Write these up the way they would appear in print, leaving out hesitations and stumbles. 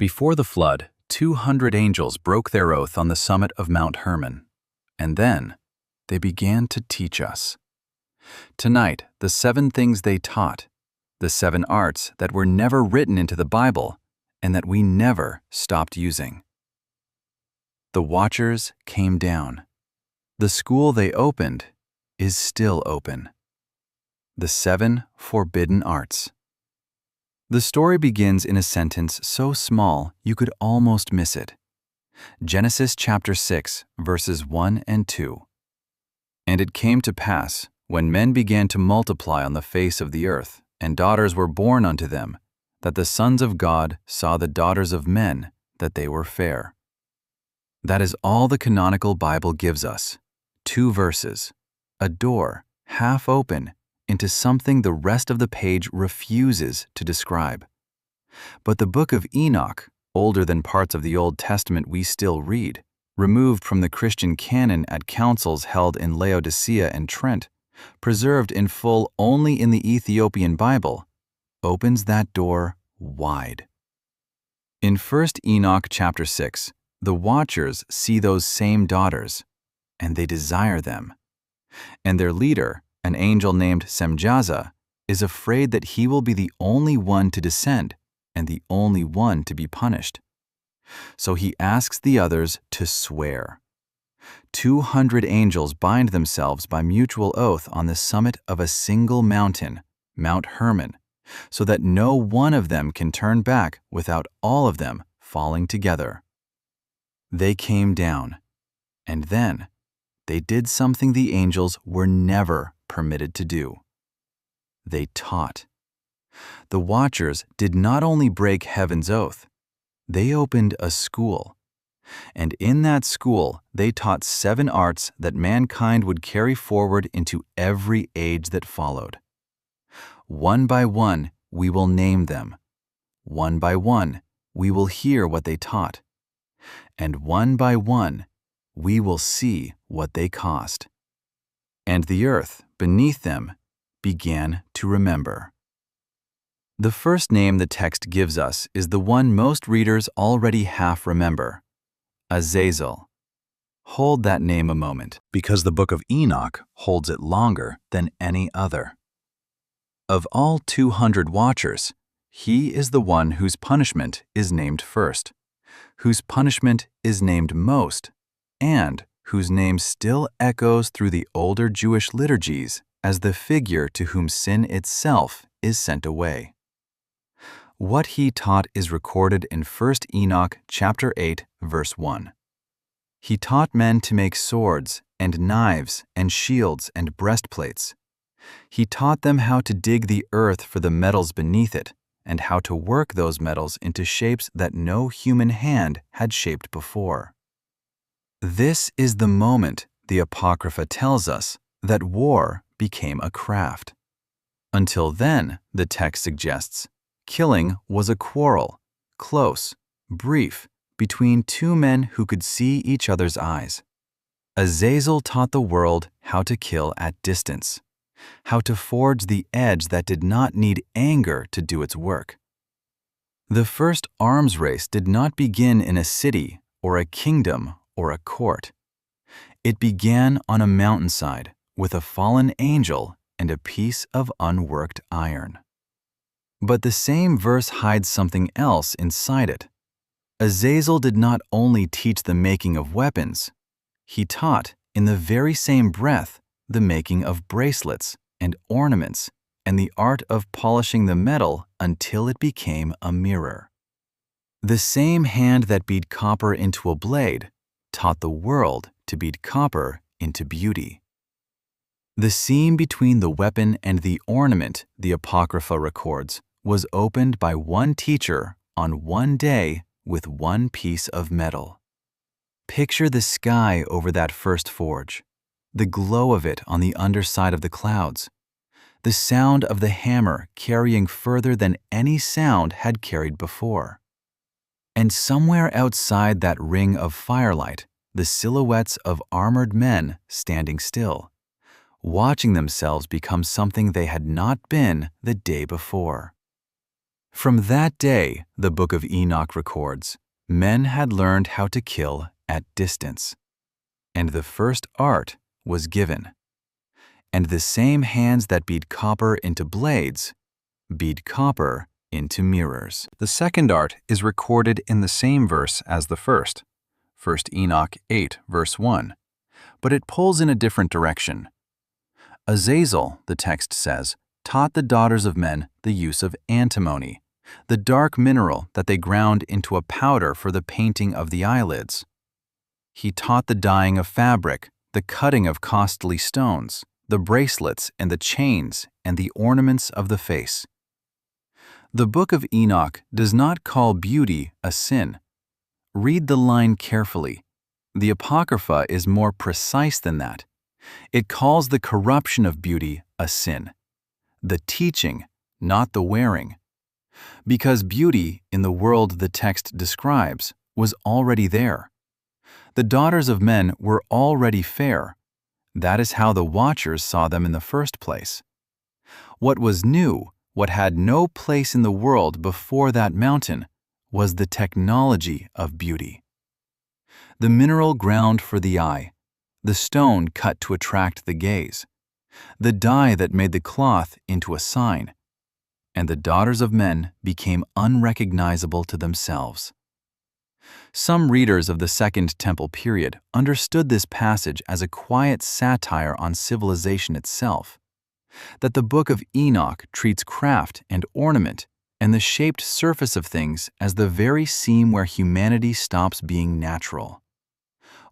Before the flood, 200 angels broke their oath on the summit of Mount Hermon, and then they began to teach us. Tonight, the 7 things they taught, the 7 arts that were never written into the Bible and that we never stopped using. The Watchers came down. The school they opened is still open. The 7 forbidden arts. The story begins in a sentence so small you could almost miss it. Genesis chapter 6, verses 1 and 2. And it came to pass, when men began to multiply on the face of the earth, and daughters were born unto them, that the sons of God saw the daughters of men, that they were fair. That is all the canonical Bible gives us. 2 verses, a door, half open, into something the rest of the page refuses to describe. But the Book of Enoch, older than parts of the Old Testament we still read, removed from the Christian canon at councils held in Laodicea and Trent, preserved in full only in the Ethiopian Bible, opens that door wide. In 1 Enoch chapter 6, the Watchers see those same daughters, and they desire them. And their leader, an angel named Semjaza, is afraid that he will be the only one to descend and the only one to be punished. So he asks the others to swear. 200 angels bind themselves by mutual oath on the summit of a single mountain, Mount Hermon, so that no one of them can turn back without all of them falling together. They came down, and then they did something the angels were never permitted to do. They taught. The Watchers did not only break heaven's oath, they opened a school. And in that school, they taught 7 arts that mankind would carry forward into every age that followed. One by one, we will name them. One by one, we will hear what they taught. And one by one, we will see what they cost. And the earth beneath them began to remember. The first name the text gives us is the one most readers already half remember, Azazel. Hold that name a moment, because the Book of Enoch holds it longer than any other. Of all 200 Watchers, he is the one whose punishment is named first, whose punishment is named most, and whose name still echoes through the older Jewish liturgies as the figure to whom sin itself is sent away. What he taught is recorded in 1 Enoch chapter 8, verse 1. He taught men to make swords and knives and shields and breastplates. He taught them how to dig the earth for the metals beneath it, and how to work those metals into shapes that no human hand had shaped before. This is the moment, the apocrypha tells us, that war became a craft. Until then, the text suggests, killing was a quarrel, close, brief, between 2 men who could see each other's eyes. Azazel taught the world how to kill at distance, how to forge the edge that did not need anger to do its work. The first arms race did not begin in a city or a kingdom or a court. It began on a mountainside with a fallen angel and a piece of unworked iron. But the same verse hides something else inside it. Azazel did not only teach the making of weapons, he taught, in the very same breath, the making of bracelets and ornaments and the art of polishing the metal until it became a mirror. The same hand that beat copper into a blade taught the world to beat copper into beauty. The seam between the weapon and the ornament, the apocrypha records, was opened by one teacher on one day with one piece of metal. Picture the sky over that first forge, the glow of it on the underside of the clouds, the sound of the hammer carrying further than any sound had carried before. And somewhere outside that ring of firelight, the silhouettes of armored men standing still, watching themselves become something they had not been the day before. From that day, the Book of Enoch records, men had learned how to kill at distance, and the first art was given. And the same hands that beat copper into blades beat copper into mirrors. The second art is recorded in the same verse as the first, 1 Enoch 8, verse 1, but it pulls in a different direction. Azazel, the text says, taught the daughters of men the use of antimony, the dark mineral that they ground into a powder for the painting of the eyelids. He taught the dyeing of fabric, the cutting of costly stones, the bracelets and the chains and the ornaments of the face. The Book of Enoch does not call beauty a sin. Read the line carefully. The apocrypha is more precise than that. It calls the corruption of beauty a sin, the teaching, not the wearing. Because beauty in the world the text describes was already there. The daughters of men were already fair. That is how the watchers saw them in the first place. What was new, what had no place in the world before that mountain, was the technology of beauty. The mineral ground for the eye, the stone cut to attract the gaze, the dye that made the cloth into a sign, and the daughters of men became unrecognizable to themselves. Some readers of the Second Temple period understood this passage as a quiet satire on civilization itself, that the Book of Enoch treats craft and ornament and the shaped surface of things as the very seam where humanity stops being natural.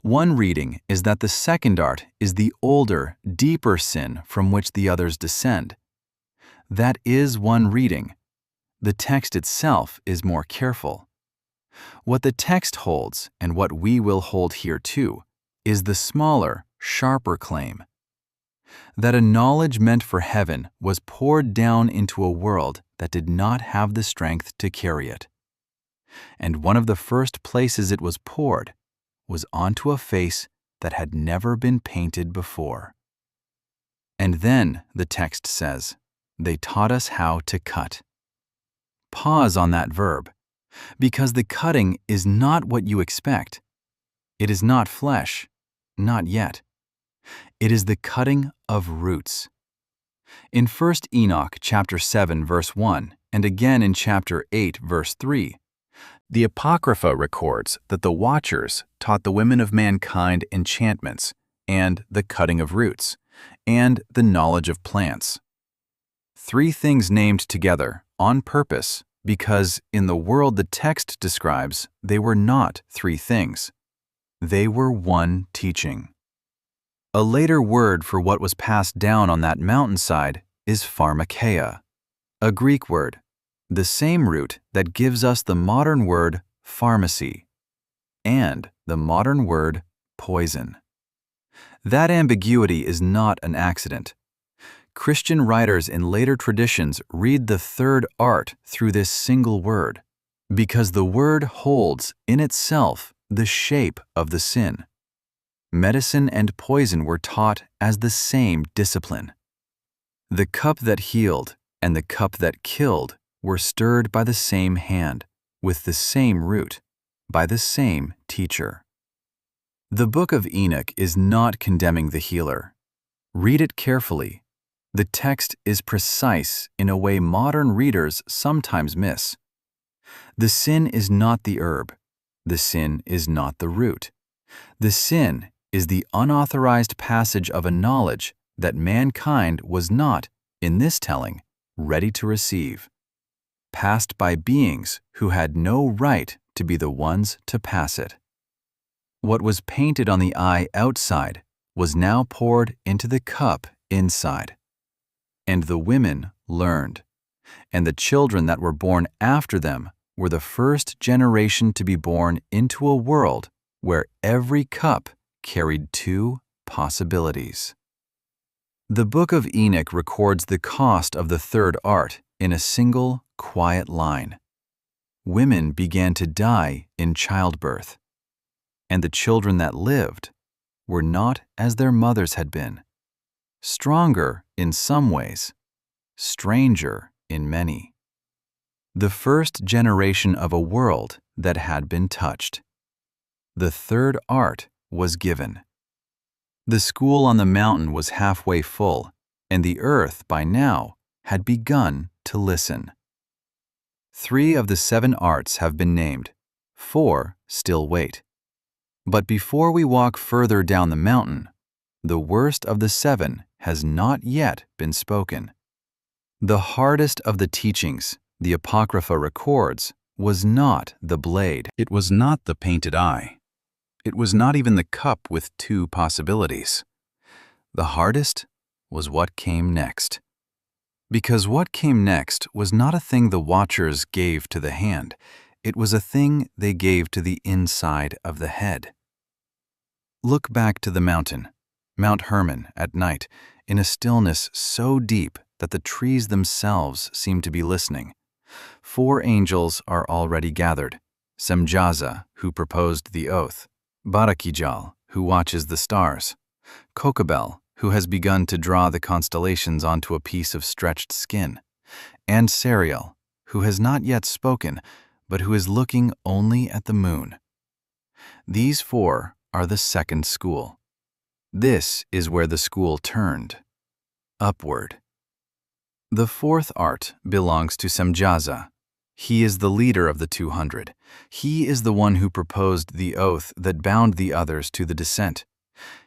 One reading is that the second art is the older, deeper sin from which the others descend. That is one reading. The text itself is more careful. What the text holds, and what we will hold here too, is the smaller, sharper claim. That a knowledge meant for heaven was poured down into a world that did not have the strength to carry it. And one of the first places it was poured was onto a face that had never been painted before. And then, the text says, they taught us how to cut. Pause on that verb, because the cutting is not what you expect. It is not flesh, not yet. It is the cutting of roots. In 1 Enoch chapter 7 verse 1 and again in chapter 8 verse 3, the apocrypha records that the watchers taught the women of mankind enchantments and the cutting of roots and the knowledge of plants. Three things named together on purpose because in the world the text describes they were not three things. They were one teaching. A later word for what was passed down on that mountainside is Pharmakeia, a Greek word, the same root that gives us the modern word pharmacy and the modern word poison. That ambiguity is not an accident. Christian writers in later traditions read the third art through this single word, because the word holds in itself the shape of the sin. Medicine and poison were taught as the same discipline. The cup that healed and the cup that killed were stirred by the same hand, with the same root, by the same teacher. The Book of Enoch is not condemning the healer. Read it carefully. The text is precise in a way modern readers sometimes miss. The sin is not the herb. The sin is not the root. The sin is the unauthorized passage of a knowledge that mankind was not, in this telling, ready to receive, passed by beings who had no right to be the ones to pass it. What was painted on the eye outside was now poured into the cup inside. And the women learned, and the children that were born after them were the first generation to be born into a world where every cup carried two possibilities. The Book of Enoch records the cost of the third art in a single, quiet line. Women began to die in childbirth, and the children that lived were not as their mothers had been, stronger in some ways, stranger in many. the first generation of a world that had been touched. The third art was given. The school on the mountain was halfway full, and the earth, by now, had begun to listen. 3 of the 7 arts have been named. 4 still wait. But before we walk further down the mountain, the worst of the 7 has not yet been spoken. The hardest of the teachings, the apocrypha records, was not the blade. It was not the painted eye. It was not even the cup with 2 possibilities. The hardest was what came next. Because what came next was not a thing the watchers gave to the hand. It was a thing they gave to the inside of the head. Look back to the mountain, Mount Hermon, at night, in a stillness so deep that the trees themselves seem to be listening. 4 angels are already gathered: Semjaza, who proposed the oath; Baraqijal, who watches the stars; Kokabel, who has begun to draw the constellations onto a piece of stretched skin; and Sariel, who has not yet spoken, but who is looking only at the moon. These 4 are the second school. This is where the school turned upward. The 4th art belongs to Semjaza. He is the leader of the 200. He is the one who proposed the oath that bound the others to the descent.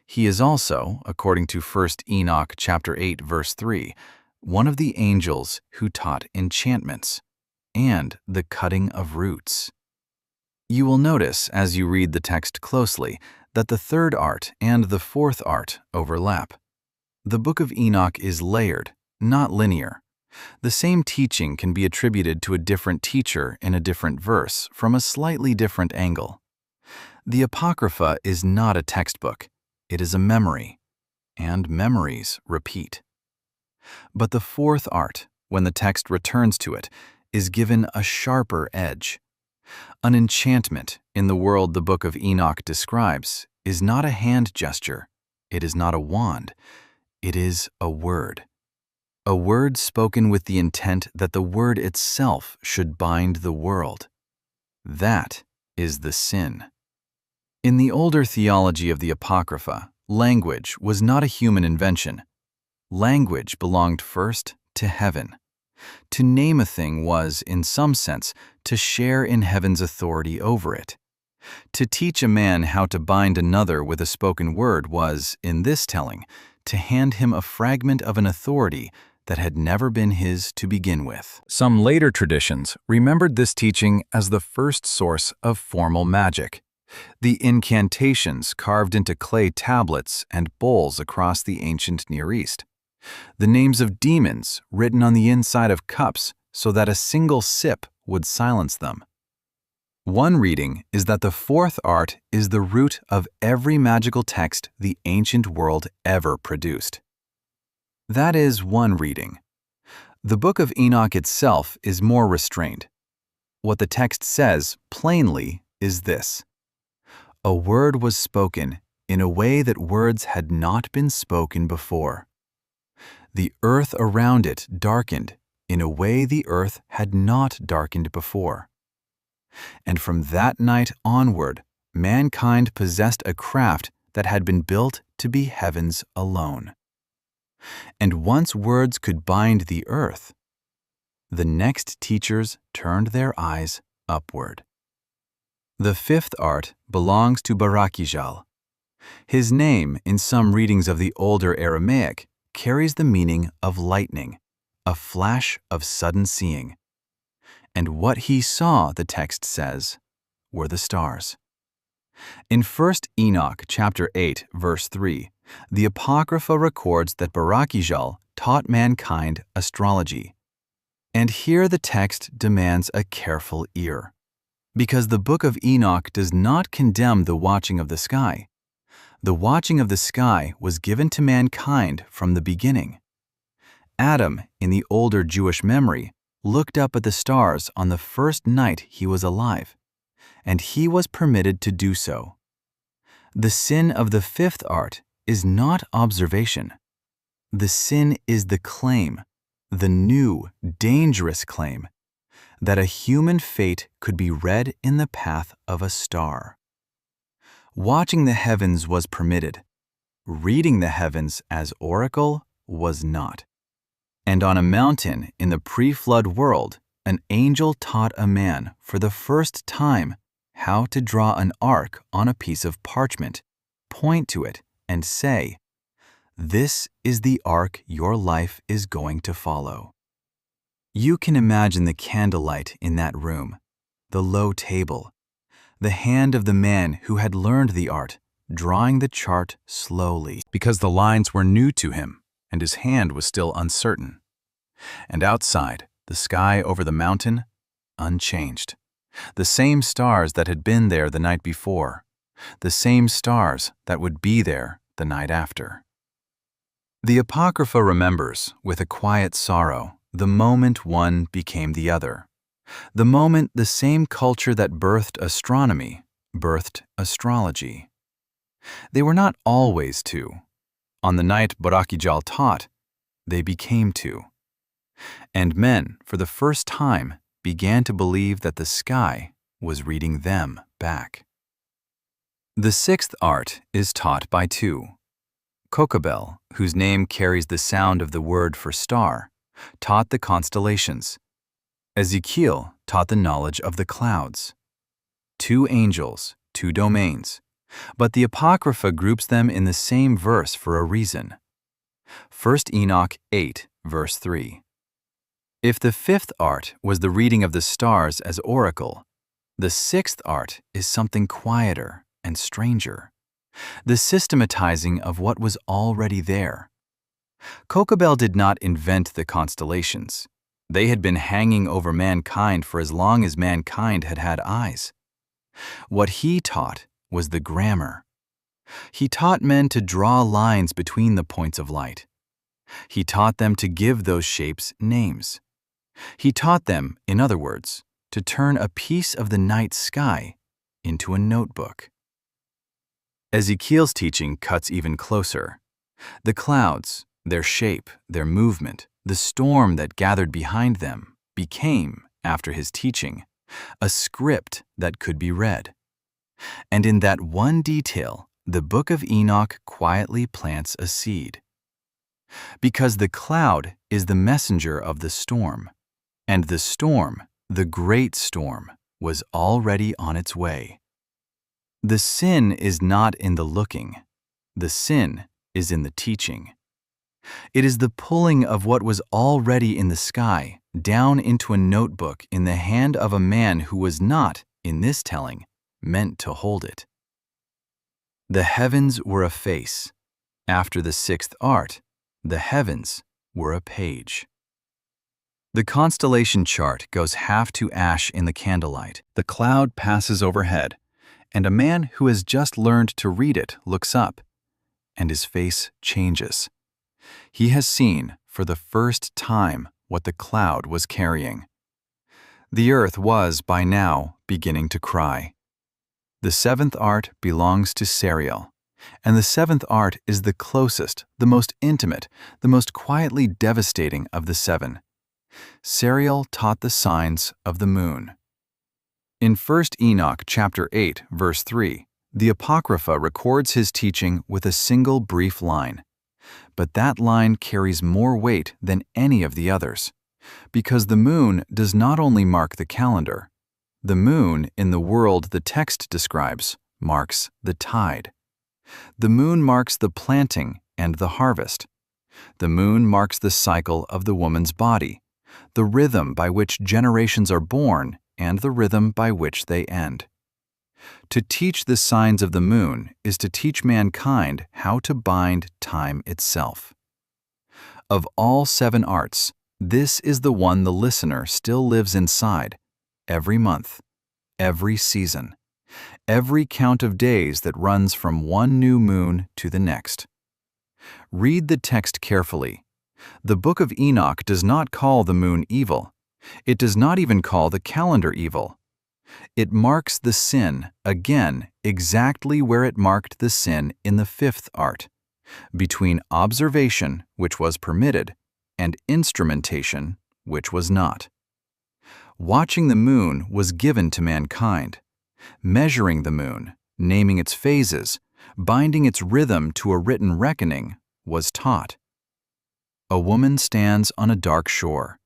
He is also, according to 1 Enoch chapter 8, verse 3, one of the angels who taught enchantments and the cutting of roots. You will notice as you read the text closely that the 3rd art and the 4th art overlap. The Book of Enoch is layered, not linear. The same teaching can be attributed to a different teacher in a different verse from a slightly different angle. The apocrypha is not a textbook. It is a memory, and memories repeat. But the 4th art, when the text returns to it, is given a sharper edge. An enchantment in the world the Book of Enoch describes is not a hand gesture. It is not a wand. It is a word. A word spoken with the intent that the word itself should bind the world. That is the sin. In the older theology of the Apocrypha, language was not a human invention. Language belonged first to heaven. To name a thing was, in some sense, to share in heaven's authority over it. To teach a man how to bind another with a spoken word was, in this telling, to hand him a fragment of an authority that had never been his to begin with. Some later traditions remembered this teaching as the first source of formal magic. The incantations carved into clay tablets and bowls across the ancient Near East. The names of demons written on the inside of cups so that a single sip would silence them. One reading is that the 4th art is the root of every magical text the ancient world ever produced. That is one reading. The Book of Enoch itself is more restrained. What the text says plainly is this: a word was spoken in a way that words had not been spoken before. The earth around it darkened in a way the earth had not darkened before. And from that night onward, mankind possessed a craft that had been built to be heaven's alone. And once words could bind the earth, the next teachers turned their eyes upward. The 5th art belongs to Baraqijal. His name, in some readings of the older Aramaic, carries the meaning of lightning, a flash of sudden seeing. And what he saw, the text says, were the stars. In 1 Enoch chapter 8, verse 3, the Apocrypha records that Baraqijal taught mankind astrology. And here the text demands a careful ear, because the Book of Enoch does not condemn the watching of the sky. The watching of the sky was given to mankind from the beginning. Adam, in the older Jewish memory, looked up at the stars on the first night he was alive, and he was permitted to do so. The sin of the 5th art is not observation. The sin is the claim, the new, dangerous claim. that a human fate could be read in the path of a star. Watching the heavens was permitted. Reading the heavens as oracle was not. And on a mountain in the pre-flood world, an angel taught a man for the first time how to draw an arc on a piece of parchment, point to it, and say, "This is the arc your life is going to follow." You can imagine the candlelight in that room, the low table, the hand of the man who had learned the art, drawing the chart slowly, because the lines were new to him and his hand was still uncertain. And outside, the sky over the mountain, unchanged. The same stars that had been there the night before, the same stars that would be there the night after. The apocrypha remembers, with a quiet sorrow, the moment one became the other. The moment the same culture that birthed astronomy birthed astrology. They were not always two. On the night Baraqijal taught, they became two. And men, for the first time, began to believe that the sky was reading them back. The sixth art is taught by two. Kokabel, whose name carries the sound of the word for star, taught the constellations. Ezeqeel taught the knowledge of the clouds. Two angels, two domains, but the apocrypha groups them in the same verse for a reason. 1 Enoch 8, verse 3. If the fifth art was the reading of the stars as oracle, the sixth art is something quieter and stranger, the systematizing of what was already there. Kokabel did not invent the constellations. They had been hanging over mankind for as long as mankind had had eyes. What he taught was the grammar. He taught men to draw lines between the points of light. He taught them to give those shapes names. He taught them, in other words, to turn a piece of the night sky into a notebook. Ezeqeel's teaching cuts even closer. The clouds, their shape, their movement, the storm that gathered behind them became, after his teaching, a script that could be read. And in that one detail, the Book of Enoch quietly plants a seed. Because the cloud is the messenger of the storm, and the storm, the great storm, was already on its way. The sin is not in the looking. The sin is in the teaching. It is the pulling of what was already in the sky down into a notebook in the hand of a man who was not, in this telling, meant to hold it. The heavens were a face. After the sixth art, the heavens were a page. The constellation chart goes half to ash in the candlelight. The cloud passes overhead, and a man who has just learned to read it looks up, and his face changes. He has seen, for the first time, what the cloud was carrying. The earth was, by now, beginning to cry. The seventh art belongs to Sariel, and the seventh art is the closest, the most intimate, the most quietly devastating of the seven. Sariel taught the signs of the moon. In 1 Enoch chapter 8, verse 3, the Apocrypha records his teaching with a single brief line. But that line carries more weight than any of the others, because the moon does not only mark the calendar. The moon, in the world the text describes, marks the tide. The moon marks the planting and the harvest. The moon marks the cycle of the woman's body, the rhythm by which generations are born and the rhythm by which they end. To teach the signs of the moon is to teach mankind how to bind time itself. Of all seven arts, this is the one the listener still lives inside, every month, every season, every count of days that runs from one new moon to the next. Read the text carefully. The Book of Enoch does not call the moon evil. It does not even call the calendar evil. It marks the sin, again, exactly where it marked the sin in the fifth art, between observation, which was permitted, and instrumentation, which was not. Watching the moon was given to mankind. Measuring the moon, naming its phases, binding its rhythm to a written reckoning, was taught. A woman stands on a dark shore.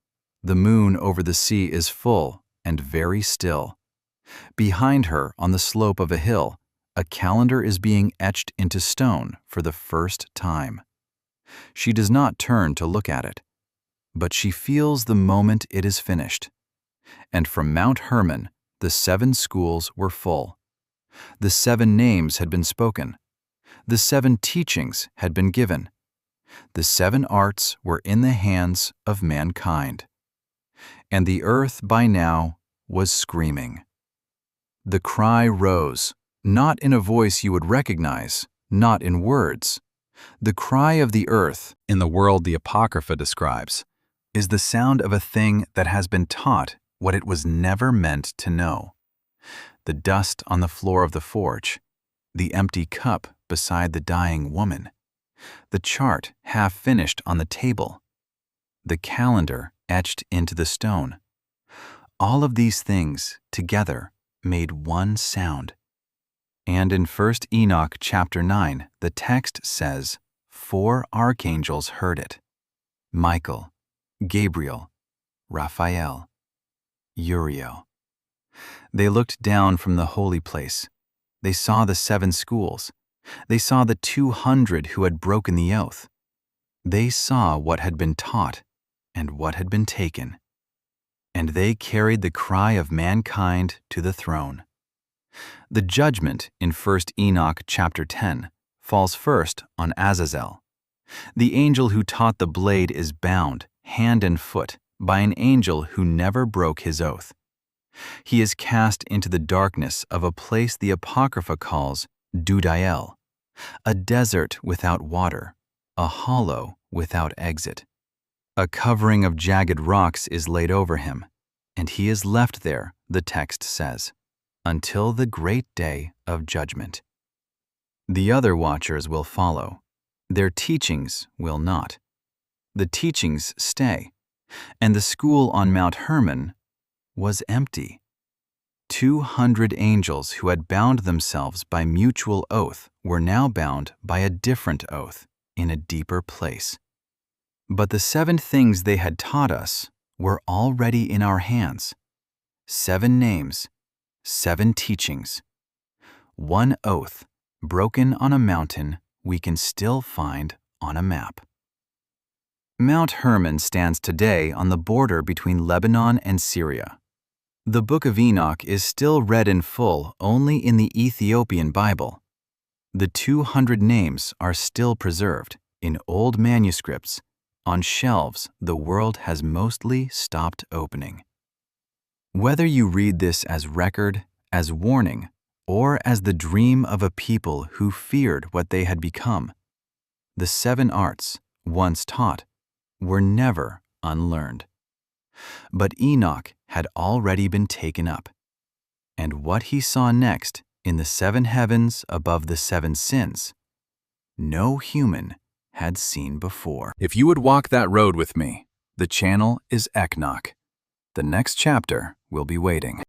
The moon over the sea is full and very still. Behind her, on the slope of a hill, a calendar is being etched into stone for the first time. She does not turn to look at it, but she feels the moment it is finished. And from Mount Hermon, the 7 schools were full. The 7 names had been spoken. The 7 teachings had been given. The 7 arts were in the hands of mankind. And the earth by now was screaming. The cry rose, not in a voice you would recognize, not in words. The cry of the earth, in the world the apocrypha describes, is the sound of a thing that has been taught what it was never meant to know. The dust on the floor of the forge, the empty cup beside the dying woman, the chart half finished on the table, the calendar etched into the stone. All of these things together made one sound. And in 1 Enoch chapter 9, the text says, 4 archangels heard it: Michael, Gabriel, Raphael, Uriel. They looked down from the holy place. They saw the 7 schools. They saw the 200 who had broken the oath. They saw what had been taught and what had been taken. And they carried the cry of mankind to the throne. The judgment in 1 Enoch chapter 10 falls first on Azazel. The angel who taught the blade is bound, hand and foot, by an angel who never broke his oath. He is cast into the darkness of a place the apocrypha calls Dudael, a desert without water, a hollow without exit. A covering of jagged rocks is laid over him, and he is left there, the text says, until the great day of judgment. The other watchers will follow. Their teachings will not. The teachings stay, and the school on Mount Hermon was empty. 200 angels who had bound themselves by mutual oath were now bound by a different oath in a deeper place. But the 7 things they had taught us were already in our hands. 7 names, 7 teachings. 1 oath, broken on a mountain we can still find on a map. Mount Hermon stands today on the border between Lebanon and Syria. The Book of Enoch is still read in full only in the Ethiopian Bible. The 200 names are still preserved in old manuscripts on shelves the world has mostly stopped opening. Whether you read this as record, as warning, or as the dream of a people who feared what they had become, the 7 arts, once taught, were never unlearned. But Enoch had already been taken up, and what he saw next in the 7 heavens above the 7 sins, no human had seen before. If you would walk that road with me, the channel is Enoch. The next chapter will be waiting.